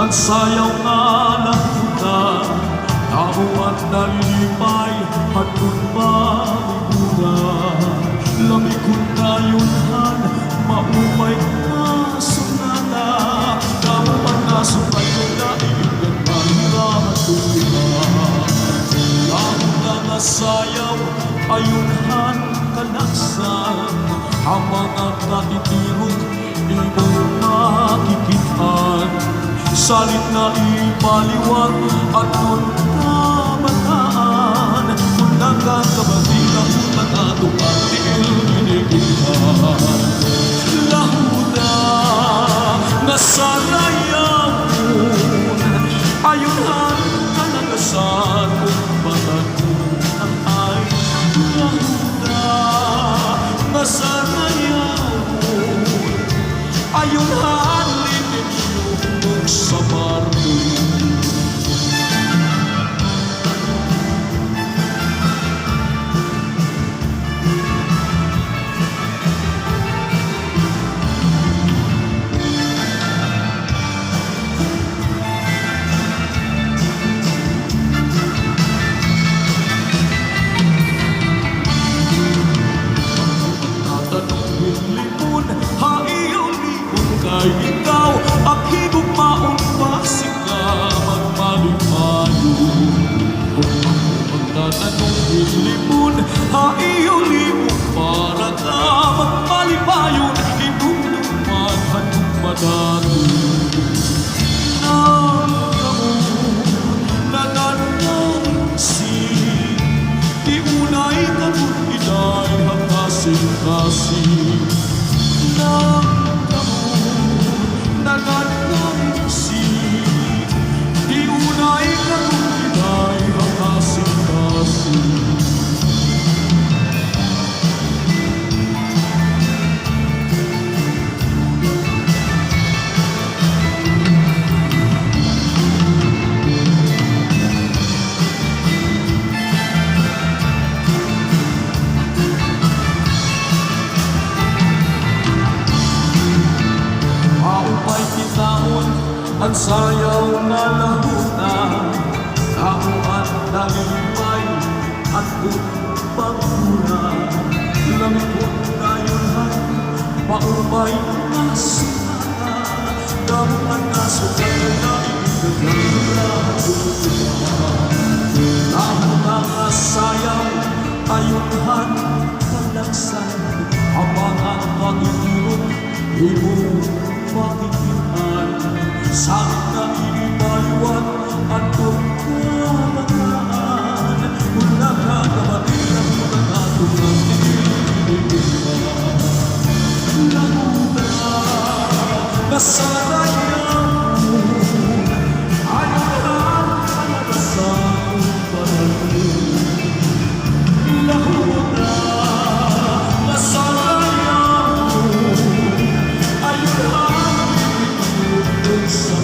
Ang sayaw nga lahutan, tamuan na lilipay at kung malibugan. Lamikon na yunhan, maupay na sunana, tamuan na sumay ko na iigan mahiraman tulihan. Lahutan na sayaw, ayunhan kalaksan, ang mga katitirong ibang makikitaan. Salit na ibaliwag at doon kabataan, kung nagkakabagilang mga tumatil inigihan. Lahuda na sarayawon, ayunhan kalagasan kung patagunan ay. Lahuda na sarayawon, ayunhan linimiyong sa martoy. Ikaw ang higugmaong pasika magmalimayo. Kung magtatanong hilipon, haiulimon para ka magmalimayo. Hinumduman hanong madalo nananangsin, di unay kabut inay hangkasing-kasing. Nananangsin, di unay kabut inay hangkasing-kasing. Ang sayaw na lahutan, tamuan na lilipay at pagpagmula. Lamikon na yunhan, maumay na sunana, damuan na sukat na ibigagala. Lahat na sayaw, ayunhan kalaksan, ang mga pag-iirong ibong pakikihan. Sakit na inipaliwan at pagkamagaan, kung nakakabati ang mga tumatinigihan. Lahuda na sarayawon, ayunhan kalagasan panahon. Lahuda na sarayawon, ayunhan sa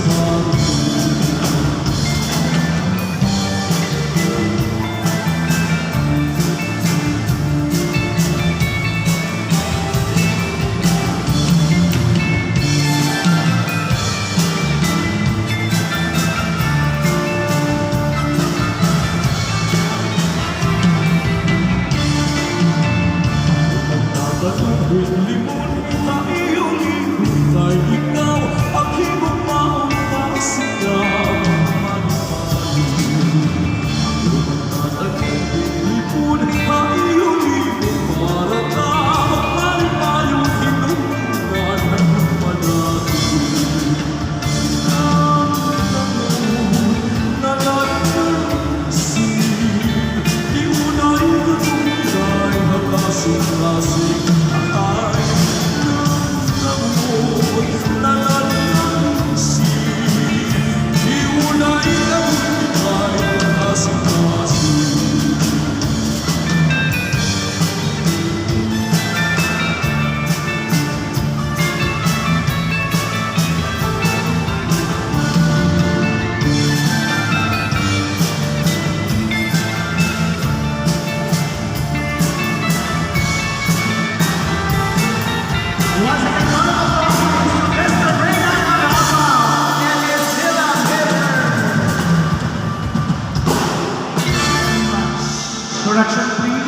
Introduction, please.